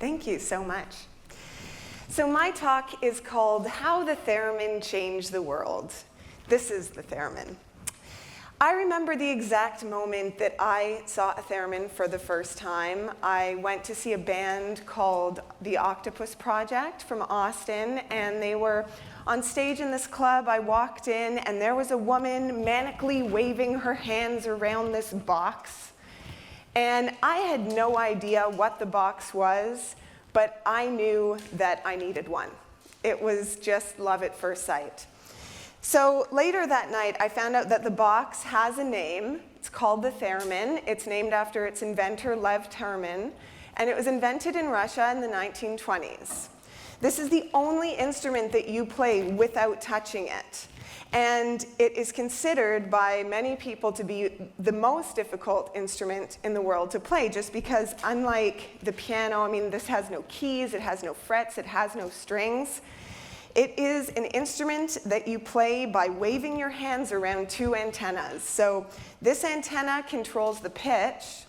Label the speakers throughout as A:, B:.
A: Thank you so much. So my talk is called How the Theremin Changed the World. This is the theremin. I remember the exact moment that I saw a theremin for the first time. I went to see a band called the Octopus Project from Austin, and they were on stage in this club. I walked in, and there was a woman manically waving her hands around this box. And I had no idea what the box was, but I knew that I needed one. It was just love at first sight. So later that night, I found out that the box has a name. It's called the theremin. It's named after its inventor, Lev Theremin, and it was invented in Russia in the 1920s. This is the only instrument that you play without touching it. And it is considered by many people to be the most difficult instrument in the world to play, just because unlike the piano, I mean, this has no keys, it has no frets, it has no strings. It is an instrument that you play by waving your hands around two antennas. So this antenna controls the pitch,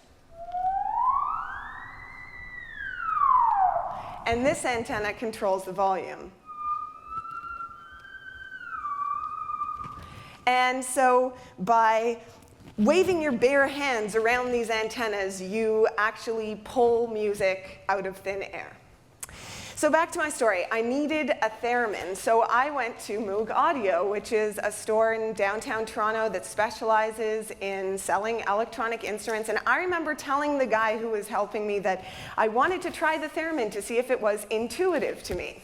A: and this antenna controls the volume. And so by waving your bare hands around these antennas, you actually pull music out of thin air. So back to my story. I needed a theremin, so I went to Moog Audio, which is a store in downtown Toronto that specializes in selling electronic instruments. And I remember telling the guy who was helping me that I wanted to try the theremin to see if it was intuitive to me.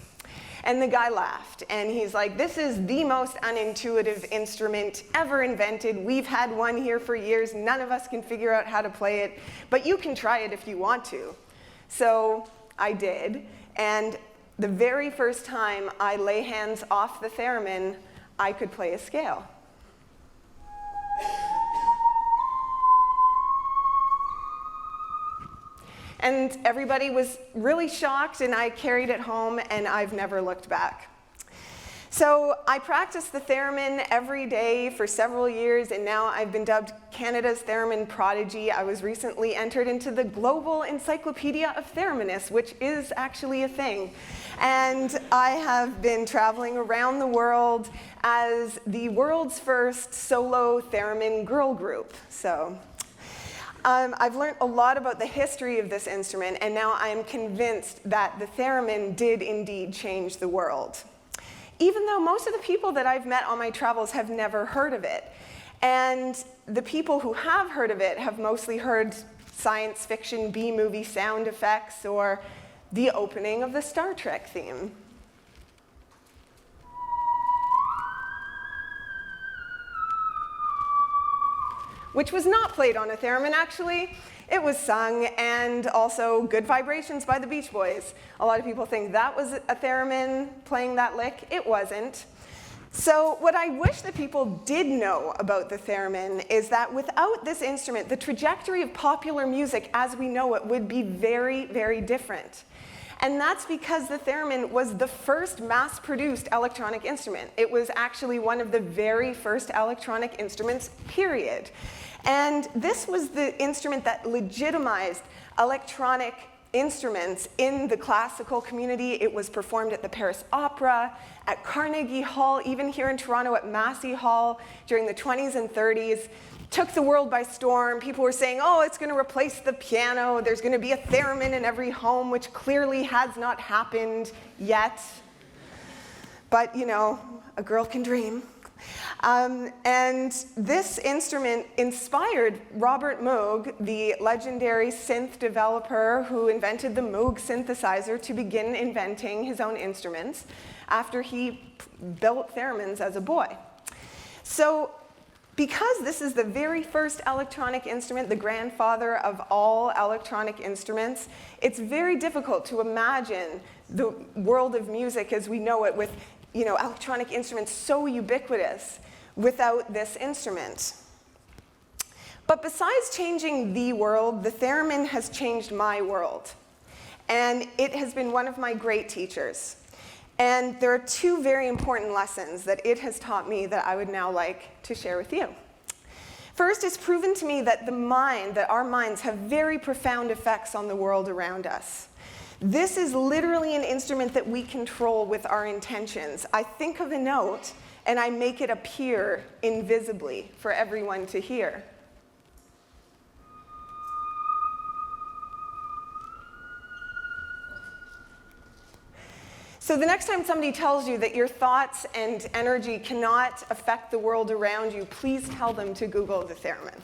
A: And the guy laughed, and he's like, "This is the most unintuitive instrument ever invented. We've had one here for years. None of us can figure out how to play it, but you can try it if you want to." So I did, and the very first time I lay hands off the theremin, I could play a scale. And everybody was really shocked, and I carried it home, and I've never looked back. So I practiced the theremin every day for several years, and now I've been dubbed Canada's theremin prodigy. I was recently entered into the Global Encyclopedia of Thereminists, which is actually a thing. And I have been traveling around the world as the world's first solo theremin girl group. So I've learned a lot about the history of this instrument, and now I am convinced that the theremin did indeed change the world. Even though most of the people that I've met on my travels have never heard of it. And the people who have heard of it have mostly heard science fiction B-movie sound effects or the opening of the Star Trek theme. Which was not played on a theremin, actually. It was sung, and also Good Vibrations by the Beach Boys. A lot of people think that was a theremin playing that lick. It wasn't. So what I wish that people did know about the theremin is that without this instrument, the trajectory of popular music as we know it would be very, very different. And that's because the theremin was the first mass-produced electronic instrument. It was actually one of the very first electronic instruments, period. And this was the instrument that legitimized electronic instruments in the classical community. It was performed at the Paris Opera, at Carnegie Hall, even here in Toronto at Massey Hall during the 20s and 30s. Took the world by storm. People were saying, oh, it's going to replace the piano. There's going to be a theremin in every home, which clearly has not happened yet. But, you know, a girl can dream. And this instrument inspired Robert Moog, the legendary synth developer who invented the Moog synthesizer, to begin inventing his own instruments after he built theremins as a boy. So because this is the very first electronic instrument, the grandfather of all electronic instruments, it's very difficult to imagine the world of music as we know it with, you know, electronic instruments so ubiquitous without this instrument. But besides changing the world, the theremin has changed my world. And it has been one of my great teachers. And there are two very important lessons that it has taught me that I would now like to share with you. First, it's proven to me that our minds have very profound effects on the world around us. This is literally an instrument that we control with our intentions. I think of a note, and I make it appear invisibly for everyone to hear. So the next time somebody tells you that your thoughts and energy cannot affect the world around you, please tell them to Google the theremin.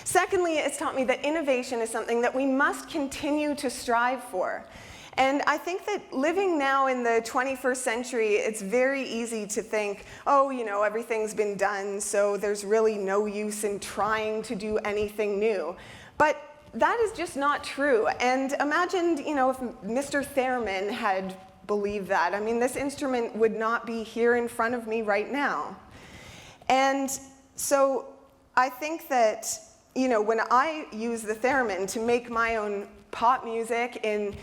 A: Secondly, it's taught me that innovation is something that we must continue to strive for. And I think that living now in the 21st century, it's very easy to think, oh, you know, everything's been done, so there's really no use in trying to do anything new. But that is just not true. And imagine, you know, if Mr. Theremin had believed that. I mean, this instrument would not be here in front of me right now. And so I think that, you know, when I use the theremin to make my own pop music in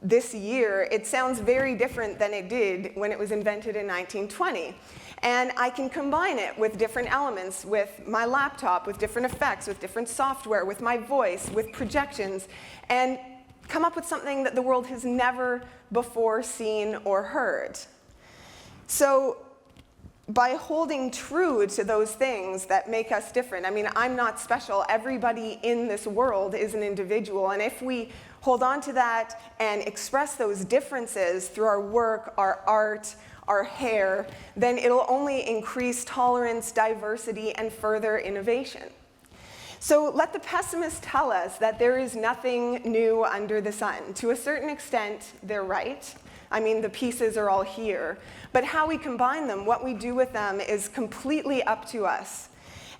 A: this year, it sounds very different than it did when it was invented in 1920. And I can combine it with different elements, with my laptop, with different effects, with different software, with my voice, with projections, and come up with something that the world has never before seen or heard. So by holding true to those things that make us different, I mean, I'm not special. Everybody in this world is an individual. And if we hold on to that and express those differences through our work, our art, our hair, then it'll only increase tolerance, diversity, and further innovation. So let the pessimists tell us that there is nothing new under the sun. To a certain extent, they're right. I mean, the pieces are all here. But how we combine them, what we do with them, is completely up to us.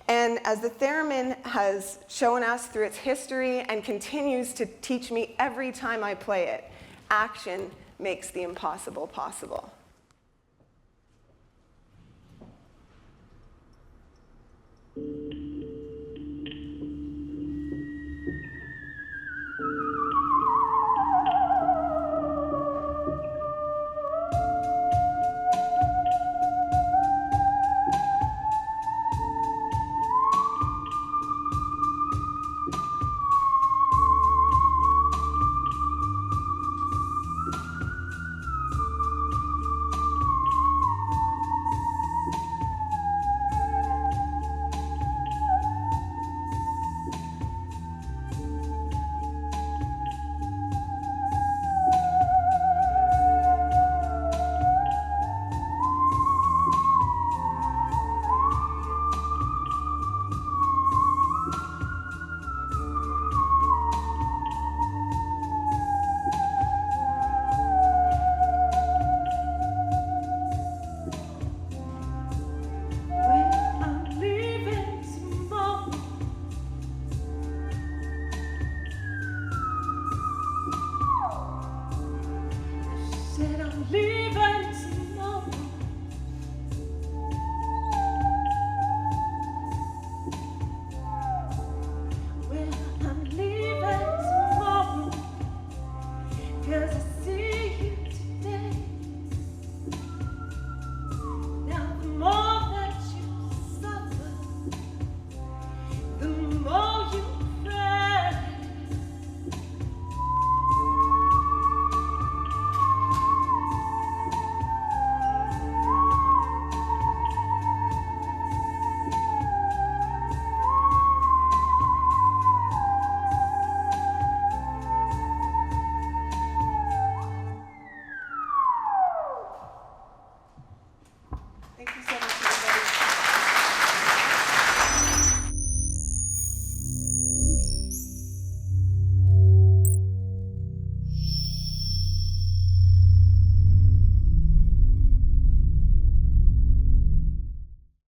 A: And as the theremin has shown us through its history and continues to teach me every time I play it, action makes the impossible possible.
B: Said I'm leaving.